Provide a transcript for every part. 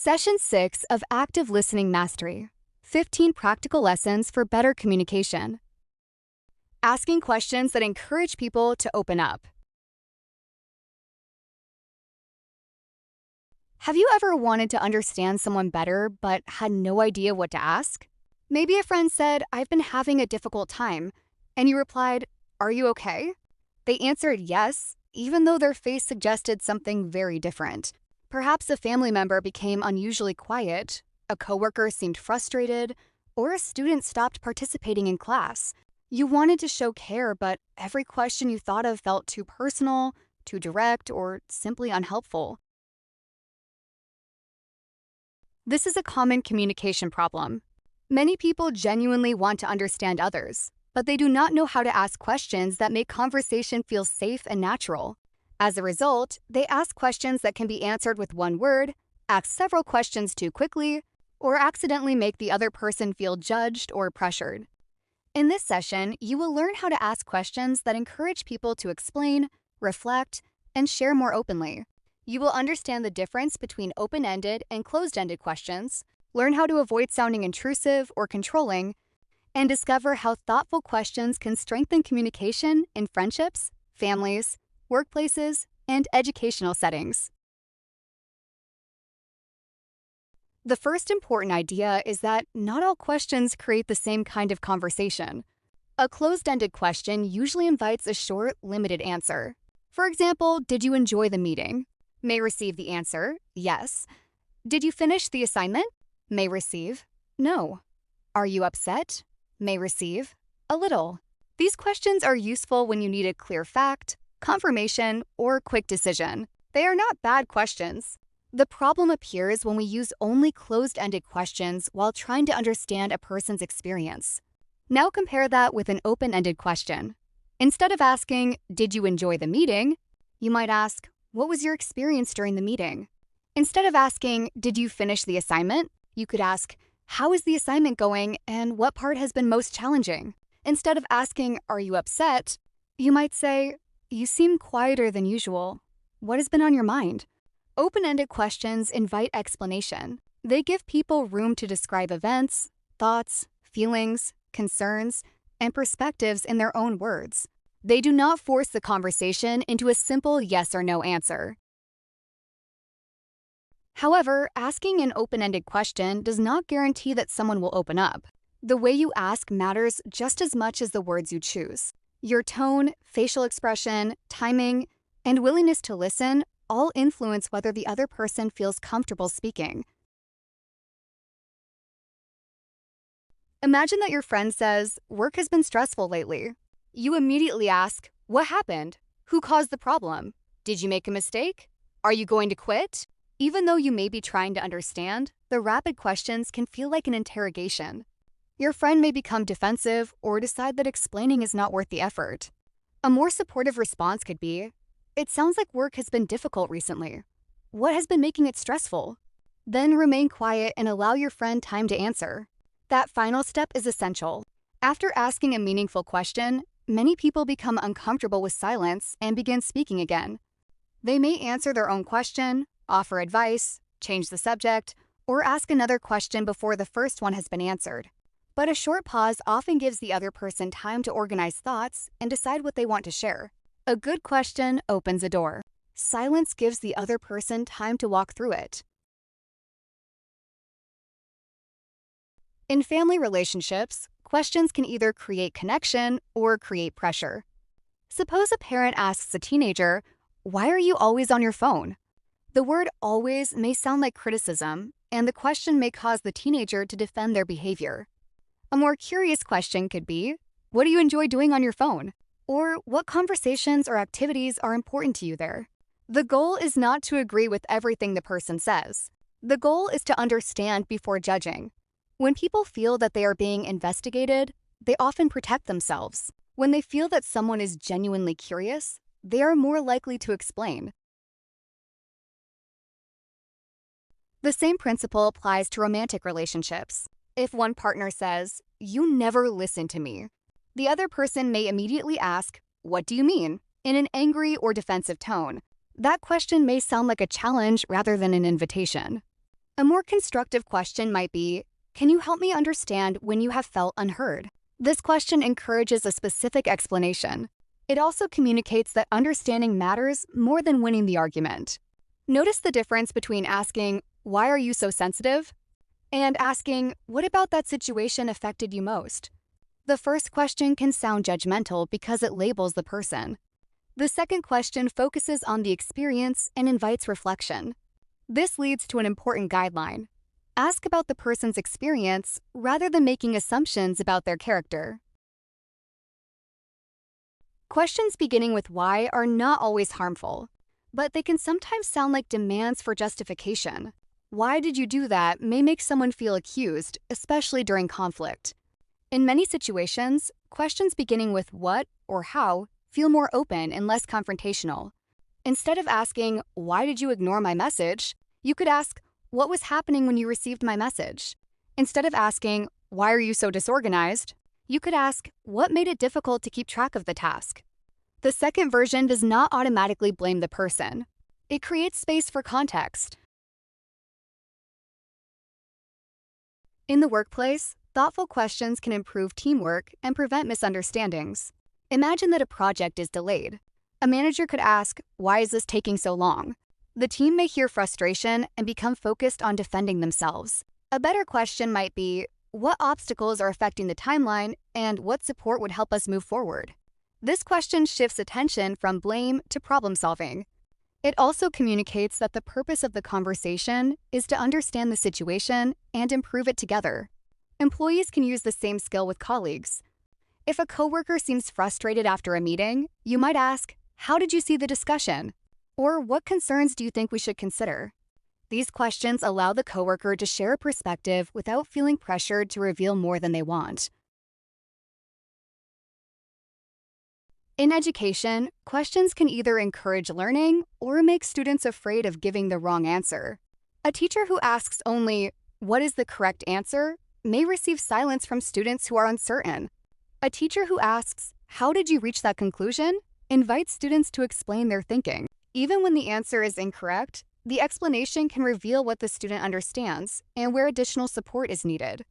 Session 6 of Active Listening Mastery, 15 Practical Lessons for Better Communication. Asking questions that encourage people to open up. Have you ever wanted to understand someone better but had no idea what to ask? Maybe a friend said, "I've been having a difficult time," and you replied, "Are you okay?" They answered yes, even though their face suggested something very different. Perhaps a family member became unusually quiet, a coworker seemed frustrated, or a student stopped participating in class. You wanted to show care, but every question you thought of felt too personal, too direct, or simply unhelpful. This is a common communication problem. Many people genuinely want to understand others, but they do not know how to ask questions that make conversation feel safe and natural. As a result, they ask questions that can be answered with one word, ask several questions too quickly, or accidentally make the other person feel judged or pressured. In this session, you will learn how to ask questions that encourage people to explain, reflect, and share more openly. You will understand the difference between open-ended and closed-ended questions, learn how to avoid sounding intrusive or controlling, and discover how thoughtful questions can strengthen communication in friendships, families, workplaces, and educational settings. The first important idea is that not all questions create the same kind of conversation. A closed-ended question usually invites a short, limited answer. For example, "Did you enjoy the meeting?" May receive the answer, yes. "Did you finish the assignment?" May receive, no. "Are you upset?" May receive, a little. These questions are useful when you need a clear fact, confirmation, or quick decision. They are not bad questions. The problem appears when we use only closed-ended questions while trying to understand a person's experience. Now compare that with an open-ended question. Instead of asking, "Did you enjoy the meeting?" you might ask, "What was your experience during the meeting?" Instead of asking, "Did you finish the assignment?" you could ask, "How is the assignment going and what part has been most challenging?" Instead of asking, "Are you upset?" you might say, "You seem quieter than usual. What has been on your mind?" Open-ended questions invite explanation. They give people room to describe events, thoughts, feelings, concerns, and perspectives in their own words. They do not force the conversation into a simple yes or no answer. However, asking an open-ended question does not guarantee that someone will open up. The way you ask matters just as much as the words you choose. Your tone, facial expression, timing, and willingness to listen all influence whether the other person feels comfortable speaking. Imagine that your friend says, "Work has been stressful lately." You immediately ask, "What happened? Who caused the problem? Did you make a mistake? Are you going to quit?" Even though you may be trying to understand, the rapid questions can feel like an interrogation. Your friend may become defensive or decide that explaining is not worth the effort. A more supportive response could be, "It sounds like work has been difficult recently. What has been making it stressful?" Then remain quiet and allow your friend time to answer. That final step is essential. After asking a meaningful question, many people become uncomfortable with silence and begin speaking again. They may answer their own question, offer advice, change the subject, or ask another question before the first one has been answered. But a short pause often gives the other person time to organize thoughts and decide what they want to share. A good question opens a door. Silence gives the other person time to walk through it. In family relationships, questions can either create connection or create pressure. Suppose a parent asks a teenager, "Why are you always on your phone?" The word "always" may sound like criticism, and the question may cause the teenager to defend their behavior. A more curious question could be, "What do you enjoy doing on your phone?" Or, "What conversations or activities are important to you there?" The goal is not to agree with everything the person says. The goal is to understand before judging. When people feel that they are being investigated, they often protect themselves. When they feel that someone is genuinely curious, they are more likely to explain. The same principle applies to romantic relationships. If one partner says, "You never listen to me," the other person may immediately ask, "What do you mean?" in an angry or defensive tone. That question may sound like a challenge rather than an invitation. A more constructive question might be, can you help me understand when you have felt unheard? This question encourages a specific explanation. It also communicates that understanding matters more than winning the argument. Notice the difference between asking, why are you so sensitive? And asking, what about that situation affected you most? The first question can sound judgmental because it labels the person. The second question focuses on the experience and invites reflection. This leads to an important guideline. Ask about the person's experience rather than making assumptions about their character. Questions beginning with why are not always harmful, but they can sometimes sound like demands for justification. Why did you do that may make someone feel accused, especially during conflict. In many situations, questions beginning with what or how feel more open and less confrontational. Instead of asking, why did you ignore my message? You could ask, what was happening when you received my message? Instead of asking, why are you so disorganized? You could ask, what made it difficult to keep track of the task? The second version does not automatically blame the person. It creates space for context. In the workplace, thoughtful questions can improve teamwork and prevent misunderstandings. Imagine that a project is delayed. A manager could ask, why is this taking so long? The team may hear frustration and become focused on defending themselves. A better question might be, what obstacles are affecting the timeline and what support would help us move forward? This question shifts attention from blame to problem solving. It also communicates that the purpose of the conversation is to understand the situation and improve it together. Employees can use the same skill with colleagues. If a coworker seems frustrated after a meeting, you might ask, how did you see the discussion? Or what concerns do you think we should consider? These questions allow the coworker to share a perspective without feeling pressured to reveal more than they want. In education, questions can either encourage learning or make students afraid of giving the wrong answer. A teacher who asks only, what is the correct answer, may receive silence from students who are uncertain. A teacher who asks, how did you reach that conclusion, invites students to explain their thinking. Even when the answer is incorrect, the explanation can reveal what the student understands and where additional support is needed.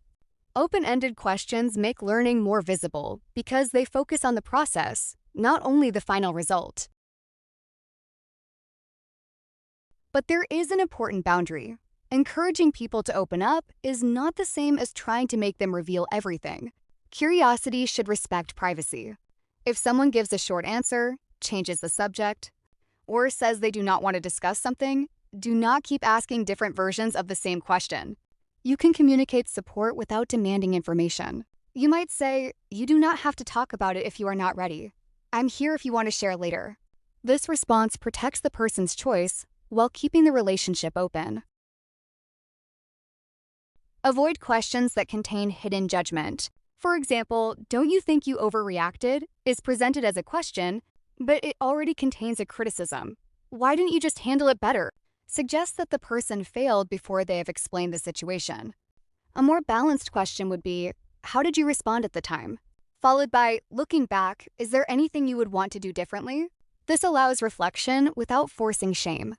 Open-ended questions make learning more visible because they focus on the process, not only the final result. But there is an important boundary. Encouraging people to open up is not the same as trying to make them reveal everything. Curiosity should respect privacy. If someone gives a short answer, changes the subject, or says they do not want to discuss something, do not keep asking different versions of the same question. You can communicate support without demanding information. You might say, you do not have to talk about it if you are not ready. I'm here if you want to share later. This response protects the person's choice while keeping the relationship open. Avoid questions that contain hidden judgment. For example, don't you think you overreacted is presented as a question, but it already contains a criticism. Why didn't you just handle it better? Suggests that the person failed before they have explained the situation. A more balanced question would be, how did you respond at the time? Followed by, looking back, is there anything you would want to do differently? This allows reflection without forcing shame.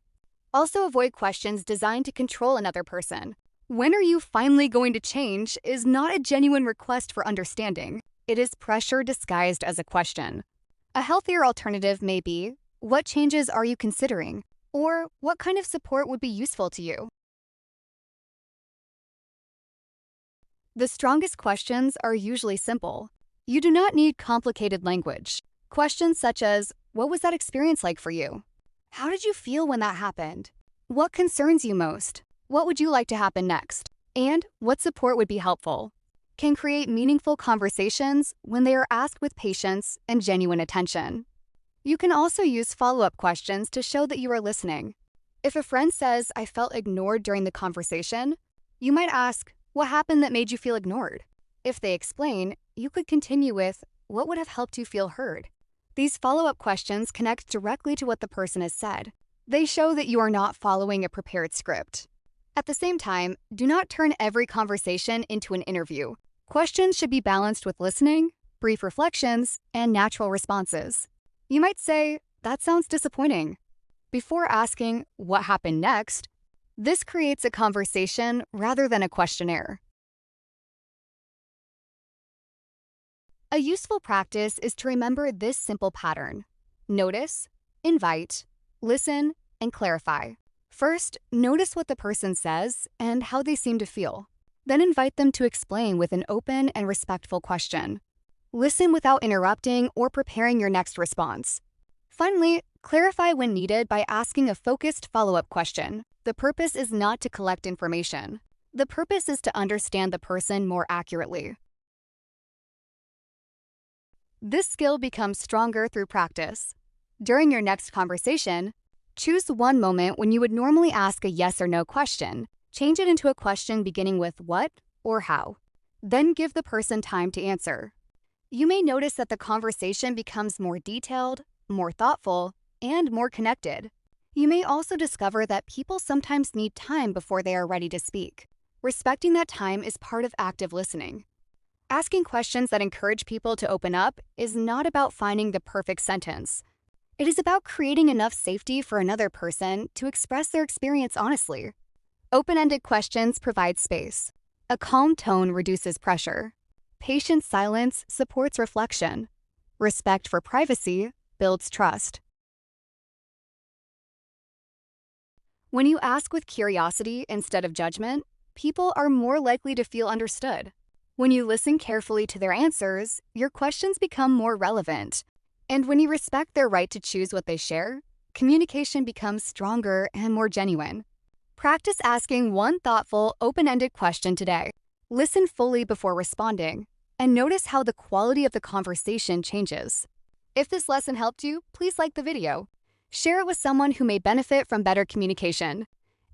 Also avoid questions designed to control another person. When are you finally going to change is not a genuine request for understanding. It is pressure disguised as a question. A healthier alternative may be, what changes are you considering? Or what kind of support would be useful to you? The strongest questions are usually simple. You do not need complicated language. Questions such as, what was that experience like for you? How did you feel when that happened? What concerns you most? What would you like to happen next? And what support would be helpful? Can create meaningful conversations when they are asked with patience and genuine attention. You can also use follow-up questions to show that you are listening. If a friend says, I felt ignored during the conversation, you might ask, what happened that made you feel ignored? If they explain, you could continue with, what would have helped you feel heard? These follow-up questions connect directly to what the person has said. They show that you are not following a prepared script. At the same time, do not turn every conversation into an interview. Questions should be balanced with listening, brief reflections, and natural responses. You might say, that sounds disappointing. Before asking, what happened next? This creates a conversation rather than a questionnaire. A useful practice is to remember this simple pattern: notice, invite, listen, and clarify. First, notice what the person says and how they seem to feel. Then invite them to explain with an open and respectful question. Listen without interrupting or preparing your next response. Finally, clarify when needed by asking a focused follow-up question. The purpose is not to collect information. The purpose is to understand the person more accurately. This skill becomes stronger through practice. During your next conversation, choose one moment when you would normally ask a yes or no question. Change it into a question beginning with what or how. Then give the person time to answer. You may notice that the conversation becomes more detailed, more thoughtful, and more connected. You may also discover that people sometimes need time before they are ready to speak. Respecting that time is part of active listening. Asking questions that encourage people to open up is not about finding the perfect sentence. It is about creating enough safety for another person to express their experience honestly. Open-ended questions provide space. A calm tone reduces pressure. Patient silence supports reflection. Respect for privacy builds trust. When you ask with curiosity instead of judgment, people are more likely to feel understood. When you listen carefully to their answers, your questions become more relevant. And when you respect their right to choose what they share, communication becomes stronger and more genuine. Practice asking one thoughtful, open-ended question today. Listen fully before responding, and notice how the quality of the conversation changes. If this lesson helped you, please like the video, share it with someone who may benefit from better communication,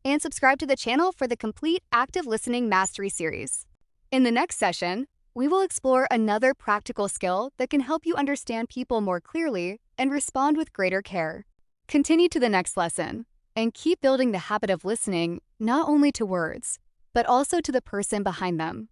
and subscribe to the channel for the complete Active Listening Mastery series. In the next session, we will explore another practical skill that can help you understand people more clearly and respond with greater care. Continue to the next lesson, and keep building the habit of listening not only to words, but also to the person behind them.